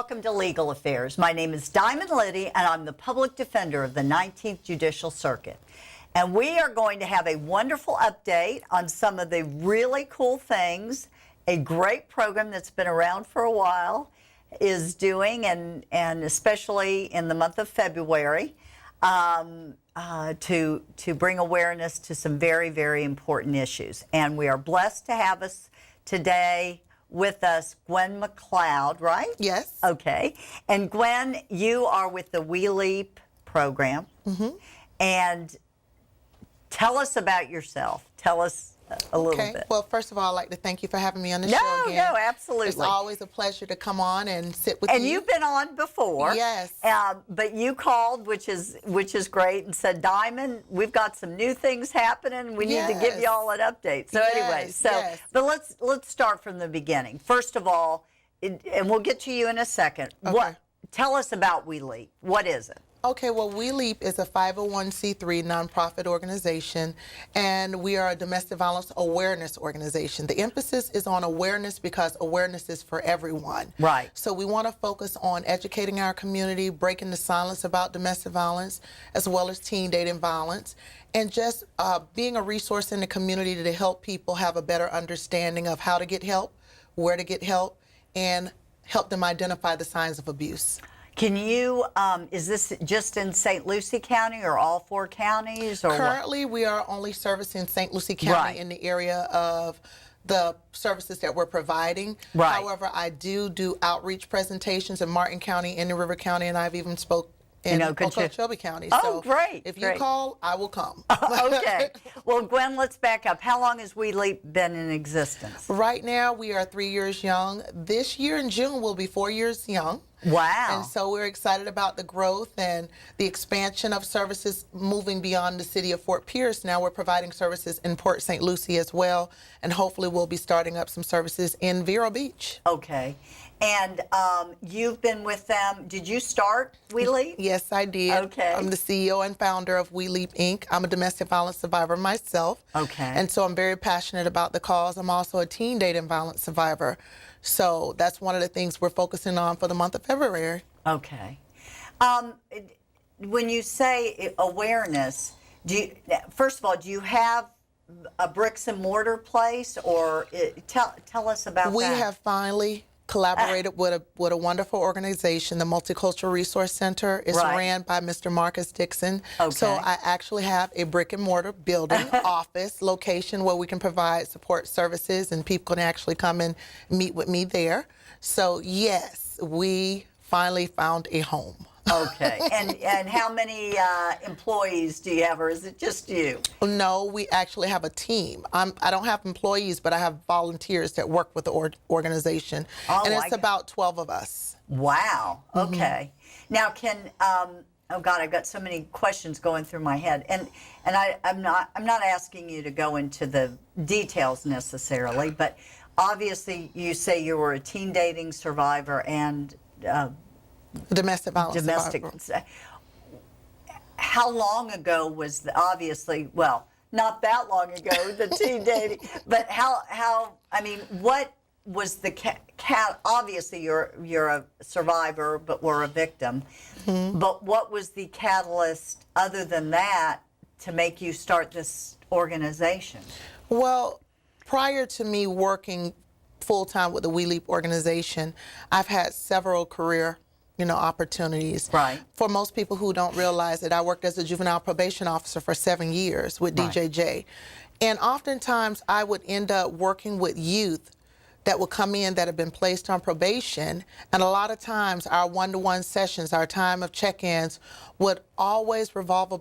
welcome to Legal Affairs. My name is Diamond Liddy, and I'm the public defender of the 19th Judicial Circuit. And we are going to have a wonderful update on some of the really cool things a great program that's been around for a while is doing, and especially in the month of February, to bring awareness to some very, very important issues. And we are blessed to have us today with us Gwen McLeod, right? Yes. Okay. And Gwen, you are with the We Leap program. Mm-hmm. And tell us about yourself. Tell us a little bit. Well, first of all, I'd like to thank you for having me on the show again. No, absolutely. It's always a pleasure to come on and sit with you. And you've been on before. Yes. But you called, which is great, and said, Diamond, we've got some new things happening. We need to give you all an update. So anyway, but let's start from the beginning. First of all, and we'll get to you in a second. Okay. Tell us about We Leap. What is it? Okay, well, We Leap is a 501c3 nonprofit organization, and we are a domestic violence awareness organization. The emphasis is on awareness because awareness is for everyone. Right. So we want to focus on educating our community, breaking the silence about domestic violence, as well as teen dating violence, and just being a resource in the community to help people have a better understanding of how to get help, where to get help, and help them identify the signs of abuse. Can you, is this just in St. Lucie County or all 4 counties? Or Currently, we are only servicing St. Lucie County in the area of the services that we're providing. Right. However, I do outreach presentations in Martin County, in River County, and I've even spoke in Okeechobee County. Oh, so great. If you call, I will come. Okay. Well, Gwen, let's back up. How long has We Leap been in existence? Right now, we are 3 years young. This year in June, we'll be 4 years young. Wow. And so we're excited about the growth and the expansion of services moving beyond the city of Fort Pierce. Now we're providing services in Port St. Lucie as well, and hopefully we'll be starting up some services in Vero Beach. Okay. And you've been with them. Did you start We Leap? Yes, I did. Okay. I'm the CEO and founder of We Leap, Inc. I'm a domestic violence survivor myself. Okay. And so I'm very passionate about the cause. I'm also a teen dating violence survivor. So that's one of the things we're focusing on for the month of February. Okay. When you say awareness, first of all, do you have a bricks and mortar place, or tell us about that? We have finally collaborated with a wonderful organization. The Multicultural Resource Center is ran by Mr. Marcus Dixon. Okay. So I actually have a brick and mortar building, office, location where we can provide support services and people can actually come and meet with me there. So yes, we finally found a home. Okay. And how many employees do you have, or is it just you? No, we actually have a team. I don't have employees, but I have volunteers that work with the organization. Oh, and it's about 12 of us. Wow. Okay. Now, oh God, I've got so many questions going through my head, and I'm not asking you to go into the details necessarily, but obviously you say you were a teen dating survivor and domestic violence survivor. How long ago was obviously, well, not that long ago, the teen dating, but what was the obviously you're a survivor, but were a victim. Mm-hmm. But what was the catalyst other than that to make you start this organization? Well, prior to me working full-time with the We Leap organization, I've had several career opportunities. Right. For most people who don't realize it, I worked as a juvenile probation officer for 7 years with DJJ. And oftentimes I would end up working with youth that would come in that have been placed on probation. And a lot of times our one-to-one sessions, our time of check-ins would always revolve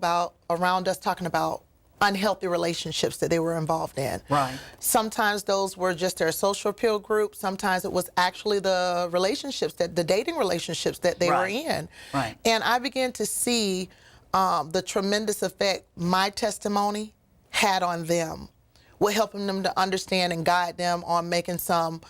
around us talking about unhealthy relationships that they were involved in. Right. Sometimes those were just their social appeal group. Sometimes it was actually the dating relationships that they were in. Right. And I began to see the tremendous effect my testimony had on them, with helping them to understand and guide them on making some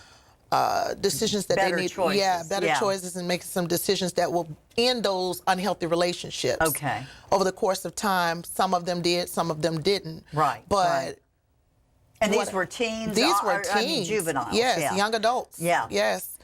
decisions that better they need. Choices. Better choices, and making some decisions that will end those unhealthy relationships. Okay. Over the course of time, some of them did, some of them didn't. Right. But and these were teens. These were teens, teens, juveniles. yes, young adults. Yeah. Yes.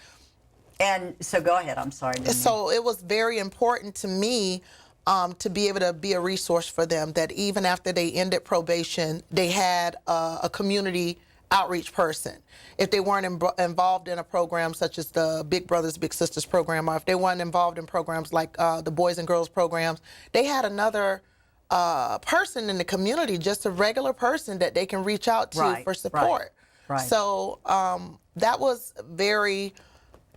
And so go ahead. I'm sorry. So it was very important to me to be able to be a resource for them, that even after they ended probation, they had a community outreach person. If they weren't involved in a program such as the Big Brothers Big Sisters program, or if they weren't involved in programs like the Boys and Girls programs, they had another person in the community, just a regular person that they can reach out to for support. Right. So that was very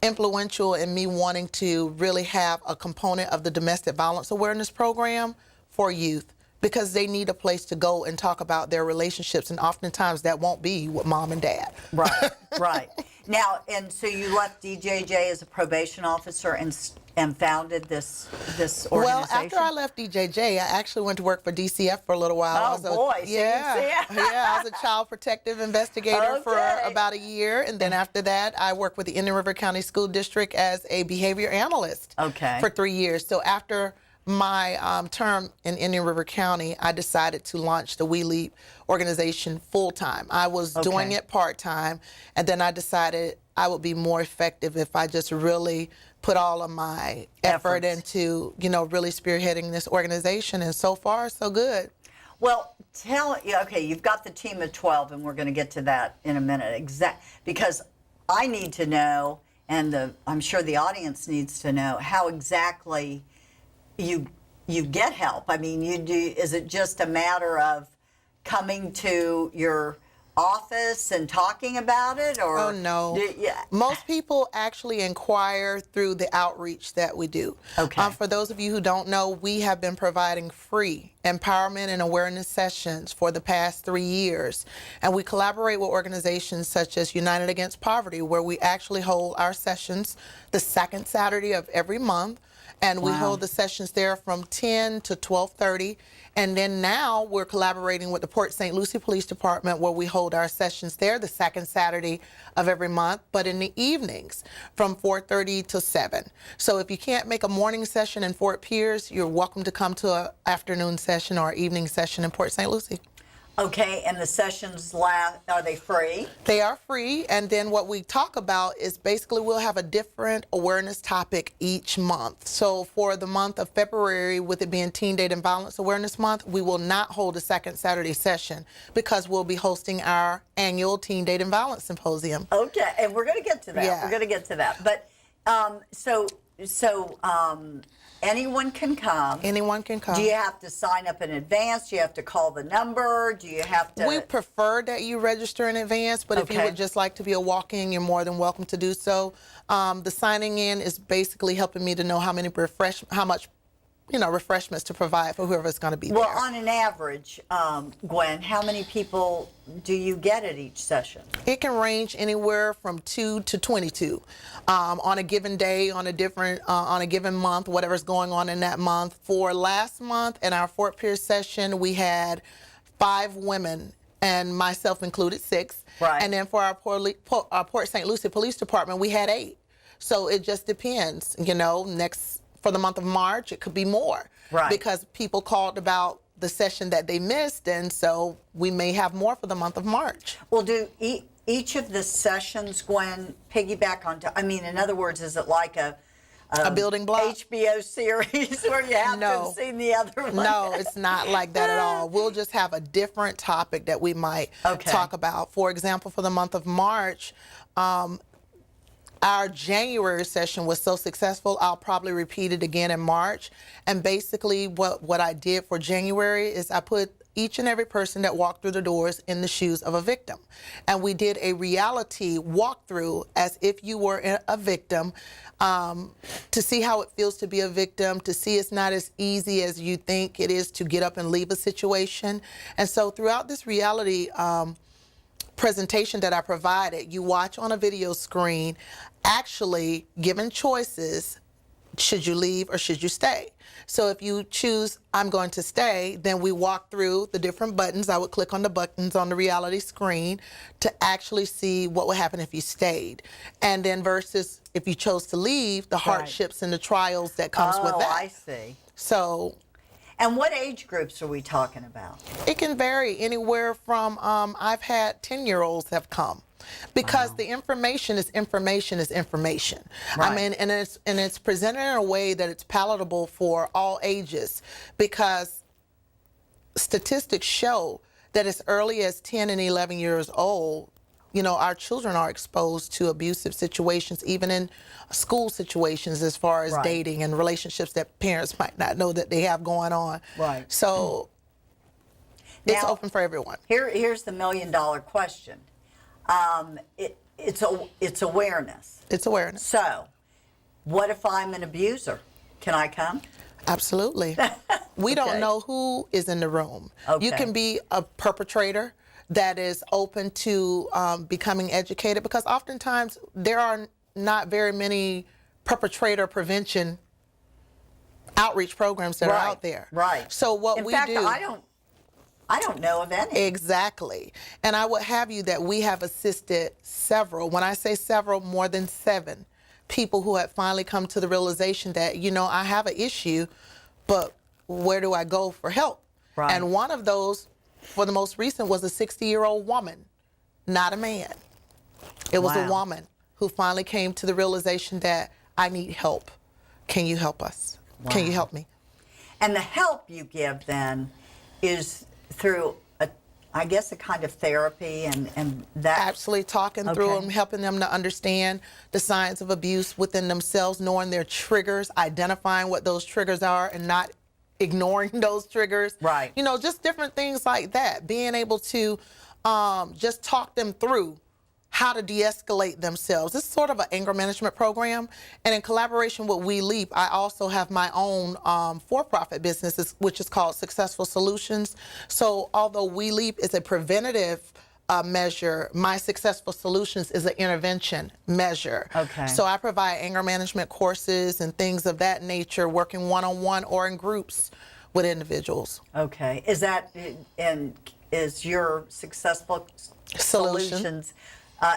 influential in me wanting to really have a component of the domestic violence awareness program for youth, because they need a place to go and talk about their relationships, and oftentimes that won't be with mom and dad. Right, right. Now, and so you left DJJ as a probation officer and founded this organization? Well, after I left DJJ, I actually went to work for DCF for a little while. Oh, boy. Yeah, I was a child protective investigator for about a year. And then after that, I worked with the Indian River County School District as a behavior analyst for 3 years. So after my term in Indian River County, I decided to launch the We Leap organization full-time. I was doing it part-time, and then I decided I would be more effective if I just really put all of my effort into, really spearheading this organization, and so far, so good. Well, you've got the team of 12, and we're going to get to that in a minute, because I need to know, and I'm sure the audience needs to know, how exactly you get help. I mean, is it just a matter of coming to your office and talking about it, or? Oh, no. Most people actually inquire through the outreach that we do. For those of you who don't know, we have been providing free empowerment and awareness sessions for the past 3 years. And we collaborate with organizations such as United Against Poverty, where we actually hold our sessions the second Saturday of every month. And we hold the sessions there from 10 to 12:30. And then now we're collaborating with the Port St. Lucie Police Department, where we hold our sessions there the second Saturday of every month, but in the evenings from 4:30 to 7. So if you can't make a morning session in Fort Pierce, you're welcome to come to an afternoon session or evening session in Port St. Lucie. Okay, and the sessions are they free? They are free, and then what we talk about is basically we'll have a different awareness topic each month. So for the month of February, with it being Teen Dating Violence Awareness Month, we will not hold a second Saturday session because we'll be hosting our annual Teen Dating Violence Symposium. Okay, and we're going to get to that. Yeah. We're going to get to that. But anyone can come. Anyone can come. Do you have to sign up in advance? Do you have to call the number? Do you have to? We prefer that you register in advance, but if you would just like to be a walk-in, you're more than welcome to do so. The signing in is basically helping me to know how much refreshments to provide for whoever's going to be there. Well, on an average, Gwen, how many people do you get at each session? It can range anywhere from 2 to 22 on a given day, on a given month, whatever's going on in that month. For last month, in our Fort Pierce session, we had 5 women, and myself included 6. Right. And then for our Port St. Lucie Police Department, we had 8. So it just depends. For the month of March, it could be more. Right. Because people called about the session that they missed, and so we may have more for the month of March. Well, do each of the sessions, Gwen, piggyback onto, in other words, is it like a building block? HBO series where you have to have seen the other one? No, it's not like that at all. We'll just have a different topic that we might talk about. For example, for the month of March, our January session was so successful, I'll probably repeat it again in March. And basically what I did for January is I put each and every person that walked through the doors in the shoes of a victim. And we did a reality walkthrough as if you were a victim, to see how it feels to be a victim, to see it's not as easy as you think it is to get up and leave a situation. And so throughout this reality presentation that I provided, you watch on a video screen, actually given choices, should you leave or should you stay? So if you choose, I'm going to stay, then we walk through the different buttons. I would click on the buttons on the reality screen to actually see what would happen if you stayed. And then versus if you chose to leave, the hardships and the trials that comes with that. I see. So. And what age groups are we talking about? It can vary anywhere from, I've had 10-year-olds have come. Because the information is information is information. Right. I mean, and it's presented in a way that it's palatable for all ages, because statistics show that as early as 10 and 11 years old, you know, our children are exposed to abusive situations, even in school situations, as far as Right. dating and relationships that parents might not know that they have going on. Right. So it's Now, open for everyone. Here's the $1 million question. It's awareness. It's awareness. So, what if I'm an abuser? Can I come? Absolutely. We Okay. don't know who is in the room. You Okay. can be a perpetrator that is open to becoming educated, because oftentimes there are not very many perpetrator prevention outreach programs that are out there. Right. So what in we fact, do. I don't know of any. Exactly. And I would have you that we have assisted several, when I say several, more than 7 people who had finally come to the realization that, you know, I have an issue, but where do I go for help? Right. And one of those, for the most recent, was a 60-year-old woman, not a man. It was Wow. a woman who finally came to the realization that I need help. Can you help us? Can you Wow. help me? And the help you give then is through, I guess, a kind of therapy and that. Absolutely, talking through Okay. them, helping them to understand the signs of abuse within themselves, knowing their triggers, identifying what those triggers are, and not ignoring those triggers. Right. You know, just different things like that. Being able to just talk them through how to de-escalate themselves. It's sort of an anger management program. And in collaboration with We Leap, I also have my own for-profit business, which is called Successful Solutions. So although We Leap is a preventative measure, my Successful Solutions is an intervention measure. Okay. So I provide anger management courses and things of that nature, working one-on-one or in groups with individuals. Okay. Is your Successful Solutions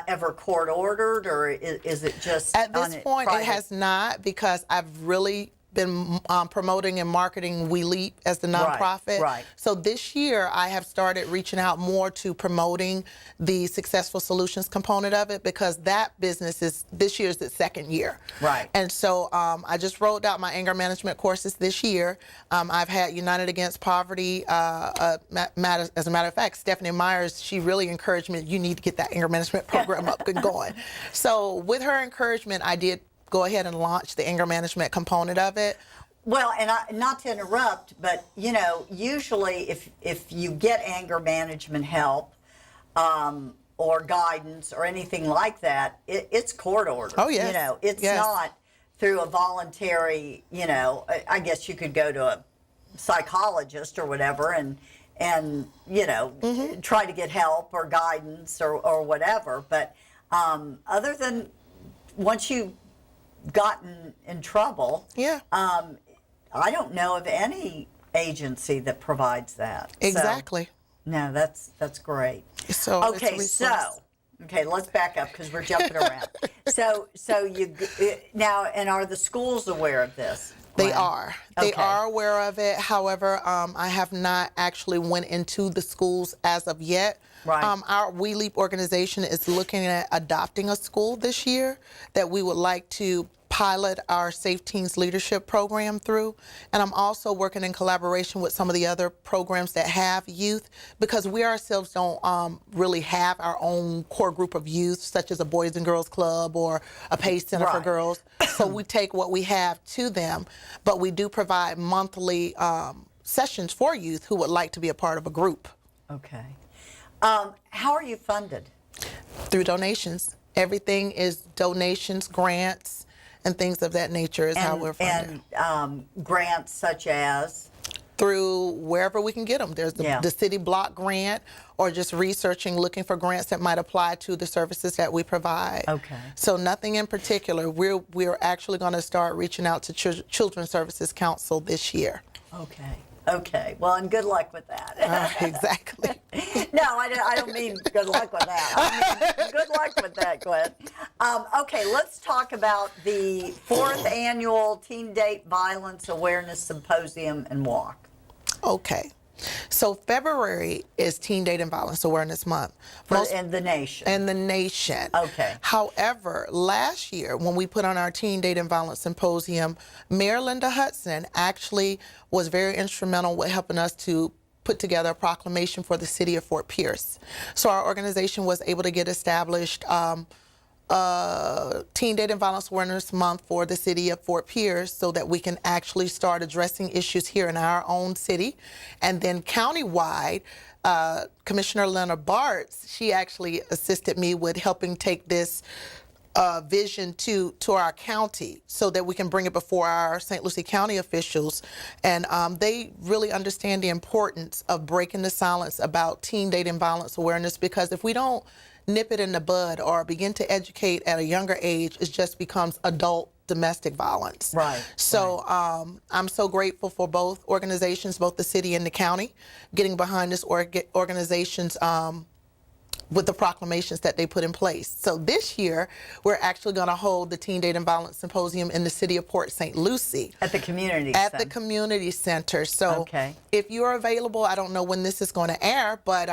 ever court ordered, or is it just At this on a point, private? it has not, because I've really been promoting and marketing We Leap as the nonprofit. right. So this year, I have started reaching out more to promoting the Successful Solutions component of it, because that business is, this year is its 2nd year. Right. And so I just rolled out my anger management courses this year. I've had United Against Poverty. As a matter of fact, Stephanie Myers, she really encouraged me, you need to get that anger management program up and going. So with her encouragement, I did go ahead and launch the anger management component of it. Well, and not to interrupt, but you know, usually if you get anger management help or guidance or anything like that, it's court ordered. Oh, yes. You know, it's Yes. not through a voluntary. You know, I guess you could go to a psychologist or whatever and you know try to get help or guidance or whatever. But other than once you gotten in trouble, Yeah. I don't know of any agency that provides that. Exactly. So, no, that's great. So it's a Okay, resource. okay, let's back up because we're jumping around. So you now, and are the schools aware of this? They Gwen? are. They Okay. are aware of it. However, I have not actually went into the schools as of yet. Right. Our We Leap organization is looking at adopting a school this year that we would like to pilot our Safe Teens Leadership Program through. And I'm also working in collaboration with some of the other programs that have youth, because we ourselves don't really have our own core group of youth, such as a Boys and Girls Club or a PACE Center for Right. Girls. So we take what we have to them, but we do provide monthly sessions for youth who would like to be a part of a group. Okay. How are you funded? Through donations. Everything is donations, grants, and things of that nature is how we're funded. And grants such as? Through wherever we can get them. There's Yeah. the city block grant, or just researching, looking for grants that might apply to the services that we provide. Okay. So nothing in particular. We're actually going to start reaching out to Children's Services Council this year. Okay. Okay. Well, and good luck with that. Exactly. No, I don't mean good luck with that. I mean good luck with that, Glenn. Okay, let's talk about the 4th annual Teen Date Violence Awareness Symposium and Walk. Okay. So February is Teen Dating Violence Awareness Month. In the nation. In the nation. Okay. However, last year when we put on our Teen Dating Violence Symposium, Mayor Linda Hudson actually was very instrumental with helping us to put together a proclamation for the city of Fort Pierce. So our organization was able to get established Teen Dating Violence Awareness Month for the city of Fort Pierce so that we can actually start addressing issues here in our own city. And then countywide, Commissioner Lena Bartz, she actually assisted me with helping take this vision to our county so that we can bring it before our St. Lucie County officials. And they really understand the importance of breaking the silence about teen dating violence awareness, because if we don't nip it in the bud or begin to educate at a younger age, it just becomes adult domestic violence. Right. So I'm so grateful for both organizations, both the city and the county, getting behind this organization's with the proclamations that they put in place. So this year, we're actually going to hold the Teen Dating Violence Symposium in the city of Port St. Lucie. At the community At center. the community center. So Okay. if you're available, I don't know when this is going to air, but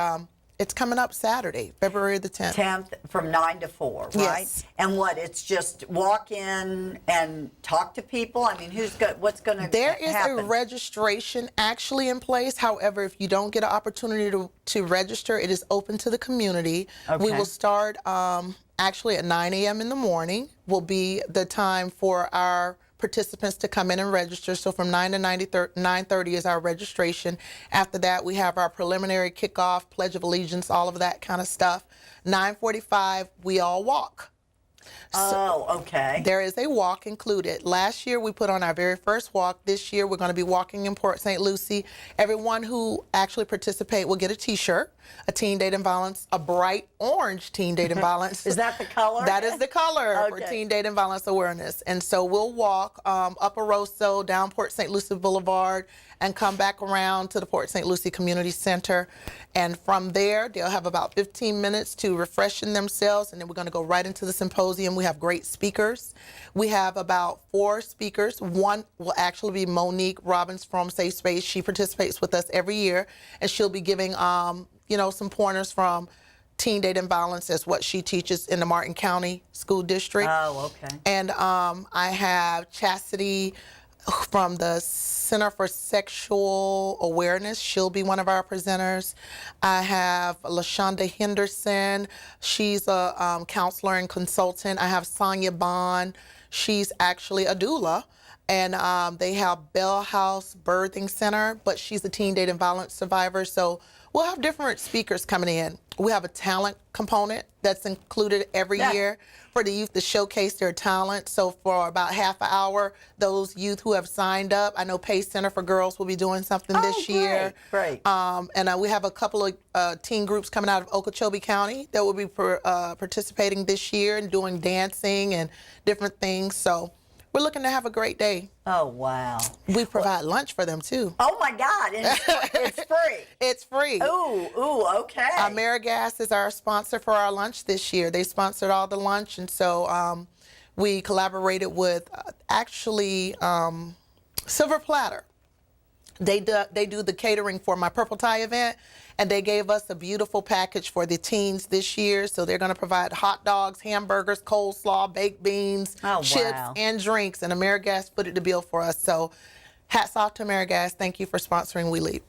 it's coming up Saturday, February the 10th. 10th from 9 to 4, right? Yes. And what? It's just walk in and talk to people? I mean, what's going to happen? There is a registration actually in place. However, if you don't get an opportunity to register, it is open to the community. Okay. We will start actually at 9 a.m. in the morning will be the time for our participants to come in and register. So from 9 to 9:30 is our registration. After that, we have our preliminary kickoff, Pledge of Allegiance, all of that kind of stuff. 9:45, we all walk. Oh, okay. There is a walk included. Last year, we put on our very first walk. This year, we're going to be walking in Port St. Lucie. Everyone who actually participate will get a T-shirt, a Teen Dating Violence, a bright orange Teen Dating Violence. Is that the color? That is the color for Okay. Teen Dating Violence Awareness. And so we'll walk up Rosso, down Port St. Lucie Boulevard, and come back around to the Port St. Lucie Community Center. And from there, they'll have about 15 minutes to refreshing themselves, and then we're going to go right into the symposium. We have great speakers. We have about 4 speakers. One will actually be Monique Robbins from Safe Space. She participates with us every year, and she'll be giving some pointers from teen dating violence as what she teaches in the Martin County School District. Oh, okay. And I have Chastity from the Center for Sexual Awareness. She'll be one of our presenters. I have LaShonda Henderson. She's a counselor and consultant. I have Sonia Bond. She's actually a doula. And they have Bell House Birthing Center, but she's a teen dating violence survivor. So we'll have different speakers coming in. We have a talent component that's included every year for the youth to showcase their talent. So for about half an hour, those youth who have signed up, I know Pace Center for Girls will be doing something this year. Great. And we have a couple of teen groups coming out of Okeechobee County that will be participating this year and doing dancing and different things. So we're looking to have a great day. Oh, wow. We provide lunch for them, too. Oh, my God. And it's free. It's free. Ooh, okay. AmeriGas is our sponsor for our lunch this year. They sponsored all the lunch, and so we collaborated with Silver Platter. They do the catering for my Purple Tie event, and they gave us a beautiful package for the teens this year. So they're going to provide hot dogs, hamburgers, coleslaw, baked beans, chips, wow. and drinks. And AmeriGas footed the bill for us. So hats off to AmeriGas. Thank you for sponsoring We Leap.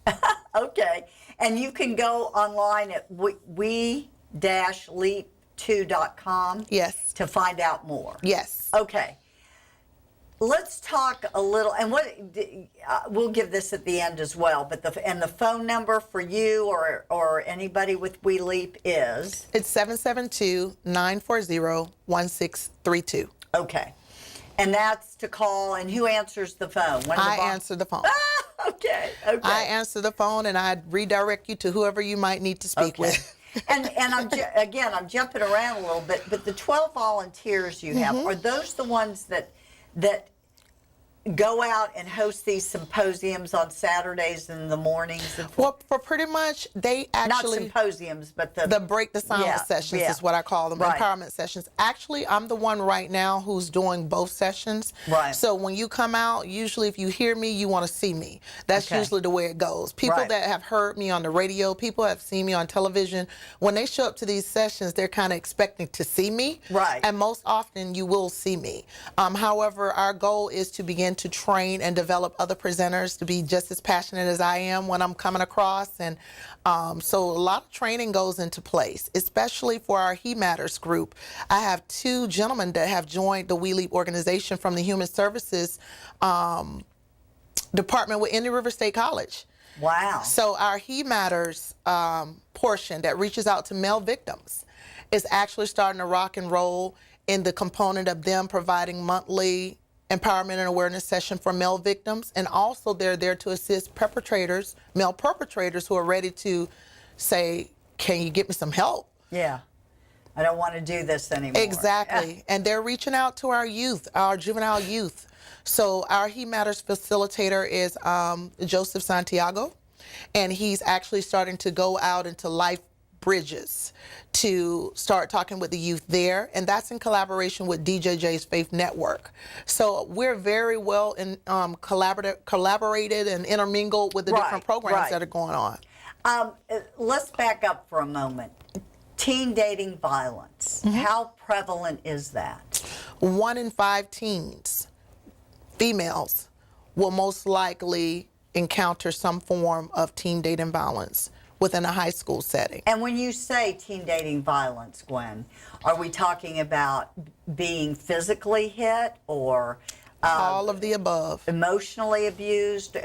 Okay. And you can go online at we-leap2.com Yes. to find out more. Yes. Okay. Let's talk a little, and we'll give this at the end as well. But the phone number for you or anybody with We Leap is? It's 772-940-1632. Okay, and that's to call. And who answers the phone? I answer the phone. Okay. I answer the phone, and I redirect you to whoever you might need to speak with. And I'm jumping around a little bit, but the 12 volunteers you have, are those the ones that go out and host these symposiums on Saturdays in the mornings? And Well, for pretty much, they not actually... symposiums, but The break the silence sessions is what I call them, Right. empowerment sessions. Actually, I'm the one right now who's doing both sessions. Right. So when you come out, usually if you hear me, you want to see me. That's Okay. usually the way it goes. People Right. that have heard me on the radio, people have seen me on television, when they show up to these sessions, they're kind of expecting to see me. Right. And most often you will see me. However, our goal is to begin to train and develop other presenters to be just as passionate as I am when I'm coming across. And so a lot of training goes into place, especially for our He Matters group. I have 2 gentlemen that have joined the We Leap organization from the Human Services Department with Indian River State College. Wow. So our He Matters portion that reaches out to male victims is actually starting to rock and roll in the component of them providing monthly empowerment and awareness session for male victims. And also they're there to assist perpetrators, male perpetrators who are ready to say, can you get me some help? Yeah. I don't want to do this anymore. Exactly. And they're reaching out to our youth, our juvenile youth. So our He Matters facilitator is Joseph Santiago, and he's actually starting to go out into life bridges to start talking with the youth there, and that's in collaboration with DJJ's Faith Network. So we're very well in, collaborated and intermingled with the different programs that are going on. Let's back up for a moment. Teen dating violence. How prevalent is that? 1 in 5 teens, females, will most likely encounter some form of teen dating violence within a high school setting. And when you say teen dating violence, Gwen, are we talking about being physically hit or All of the above. emotionally abused?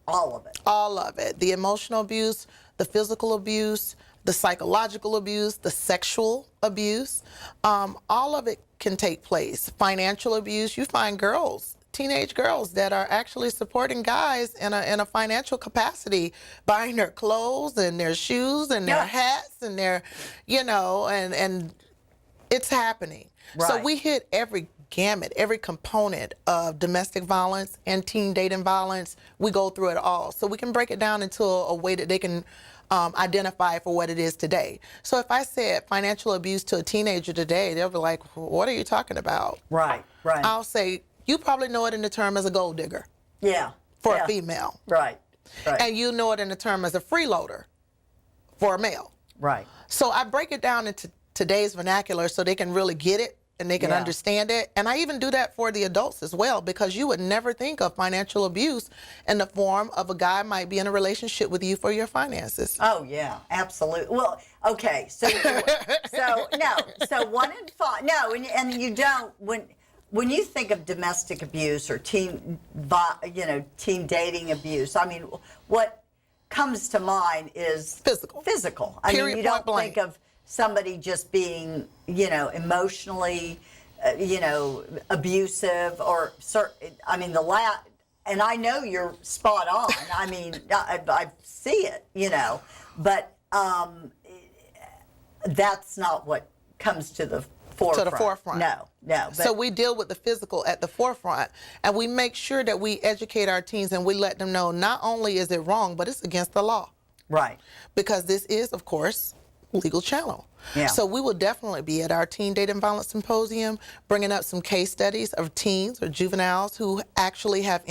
All of it. All of it. The emotional abuse, the physical abuse, the psychological abuse, the sexual abuse, all of it can take place. Financial abuse, you find girls, teenage girls that are actually supporting guys in a financial capacity, buying their clothes and their shoes and their hats and their, you know, and it's happening. Right. So we hit every gamut, every component of domestic violence and teen dating violence. We go through it all. So we can break it down into a way that they can identify for what it is today. So if I said financial abuse to a teenager today, they'll be like, what are you talking about? Right, right. I'll say, you probably know it in the term as a gold digger Yeah. for yeah. a female. Right, right. And you know it in the term as a freeloader for a male. right. So I break it down into today's vernacular so they can really get it and they can Yeah. understand it. And I even do that for the adults as well, because you would never think of financial abuse in the form of a guy might be in a relationship with you for your finances. Oh yeah, absolutely. Well, okay, so 1 in 5. No, and you don't when you think of domestic abuse or teen dating abuse. I mean, what comes to mind is Physical. Physical. I Period, mean, you don't point blank. think of somebody just being, emotionally, abusive or I mean and I know you're spot on. I mean, I see it, but that's not what comes to the forefront. To the forefront. No. But, So we deal with the physical at the forefront, and we make sure that we educate our teens and we let them know not only is it wrong, but it's against the law. right. Because this is, of course, legal channel. Yeah. So we will definitely be at our Teen Dating Violence Symposium, bringing up some case studies of teens or juveniles who actually have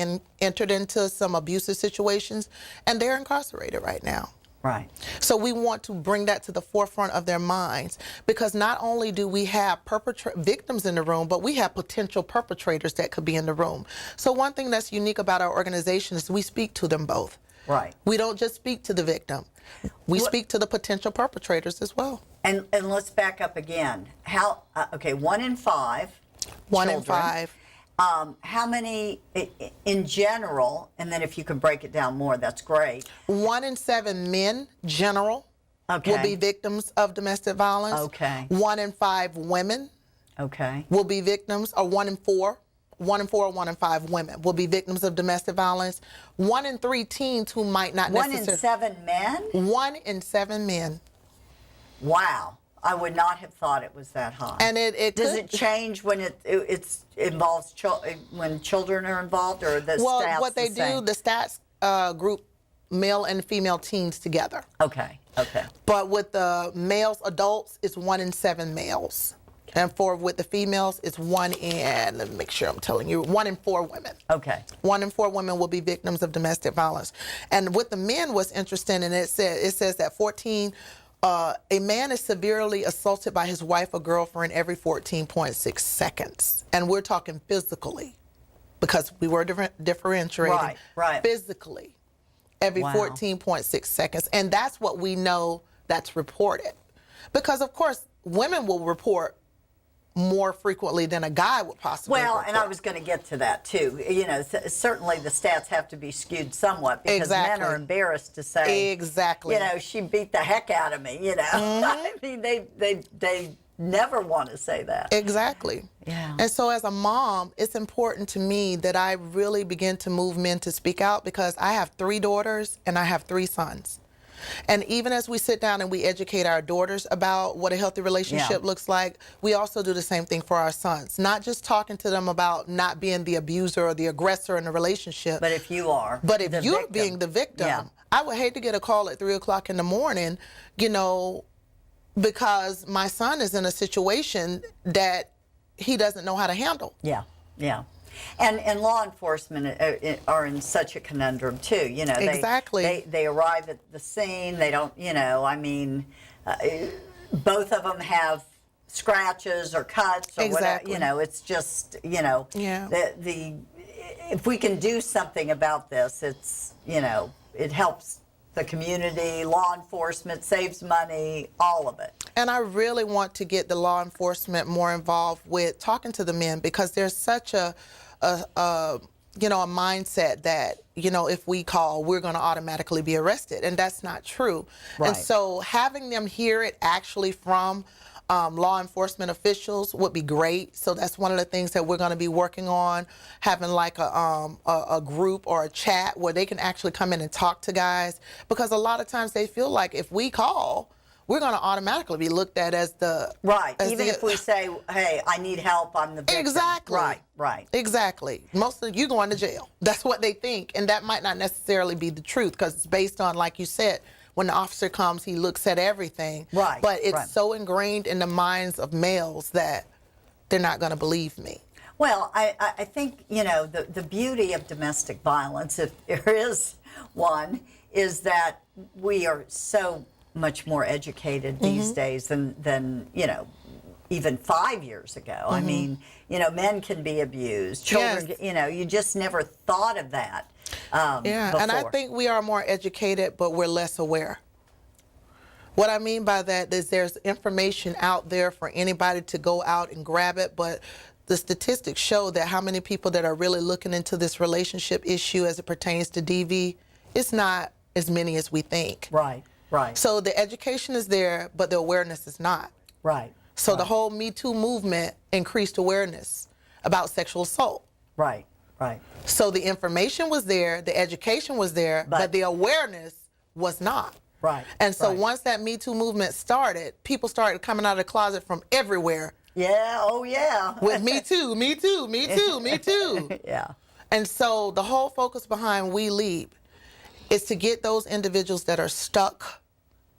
entered into some abusive situations, and they're incarcerated right now. Right. So we want to bring that to the forefront of their minds, because not only do we have victims in the room, but we have potential perpetrators that could be in the room. So one thing that's unique about our organization is we speak to them both. Right. We don't just speak to the victim. We speak to the potential perpetrators as well. And let's back up again. 1 in 5. 1 in children. 5. How many in general, and then if you can break it down more, that's great. 1 in 7 men, general, Okay. will be victims of domestic violence. Okay. 1 in 5 women Okay. will be victims, or 1 in 4. 1 in 4 or 1 in 5 women will be victims of domestic violence. 1 in 3 teens who might not 1 necessarily. in 7 men? 1 in 7 men. Wow. I would not have thought it was that high. And it does could, it change when it involves when children are involved, or the well, stats what they the same? do, the stats group male and female teens together. Okay. But with the males, adults, it's 1 in 7 males. And with the females, it's 1 in, let me make sure I'm telling you, 1 in 4 women. Okay. 1 in 4 women will be victims of domestic violence. And with the men, what's interesting, and it says that a man is severely assaulted by his wife or girlfriend every 14.6 seconds. And we're talking physically, because we were differentiating. Right. Physically, every 14.6 seconds. And that's what we know that's reported. Because, of course, women will report more frequently than a guy would possibly report. And I was going to get to that too. You know, certainly the stats have to be skewed somewhat, because men are embarrassed to say, exactly, you know, she beat the heck out of me. You know, I mean, they never want to say that. Exactly. Yeah. And so as a mom, it's important to me that I really begin to move men to speak out, because I have 3 daughters and I have 3 sons. And even as we sit down and we educate our daughters about what a healthy relationship looks like, we also do the same thing for our sons. Not just talking to them about not being the abuser or the aggressor in the relationship. But if you are. But if you're being the victim, I would hate to get a call at 3 o'clock in the morning, you know, because my son is in a situation that he doesn't know how to handle. Yeah. And law enforcement are in such a conundrum too. You know, they arrive at the scene. They don't. You know, I mean, both of them have scratches or cuts or whatever. You know, it's just, you know, if we can do something about this, it's, you know, it helps the community, law enforcement, saves money, all of it. And I really want to get the law enforcement more involved with talking to the men, because there's such a mindset that, you know, if we call, we're going to automatically be arrested, and that's not true. Right. And so having them hear it actually from law enforcement officials would be great. So that's one of the things that we're going to be working on, having like a group or a chat where they can actually come in and talk to guys, because a lot of times they feel like if we call, we're going to automatically be looked at as the... Right, even if we say, hey, I need help, I'm the victim. Exactly. Right. Exactly. Most of you going to jail. That's what they think, and that might not necessarily be the truth, because it's based on, like you said, when the officer comes, he looks at everything. Right. But it's so ingrained in the minds of males that they're not going to believe me. Well, I think, you know, the beauty of domestic violence, if there is one, is that we are so much more educated these days than, you know, even 5 years ago. I mean, you know, men can be abused. Children, you know, you just never thought of that before. And I think we are more educated, but we're less aware. What I mean by that is there's information out there for anybody to go out and grab it, but the statistics show that how many people that are really looking into this relationship issue as it pertains to DV, it's not as many as we think. Right. So the education is there, but the awareness is not. Right. So the whole Me Too movement increased awareness about sexual assault. Right. So the information was there, the education was there, but the awareness was not. Right. And so once that Me Too movement started, people started coming out of the closet from everywhere. Yeah, oh yeah. With Me Too, Me Too, Me Too, Me Too. Yeah. And so the whole focus behind We Lead is to get those individuals that are stuck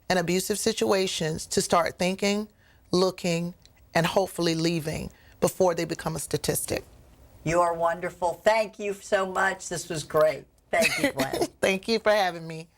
in abusive situations to start thinking, looking, and hopefully leaving before they become a statistic. You are wonderful. Thank you so much. This was great. Thank you, Glenn. Thank you for having me.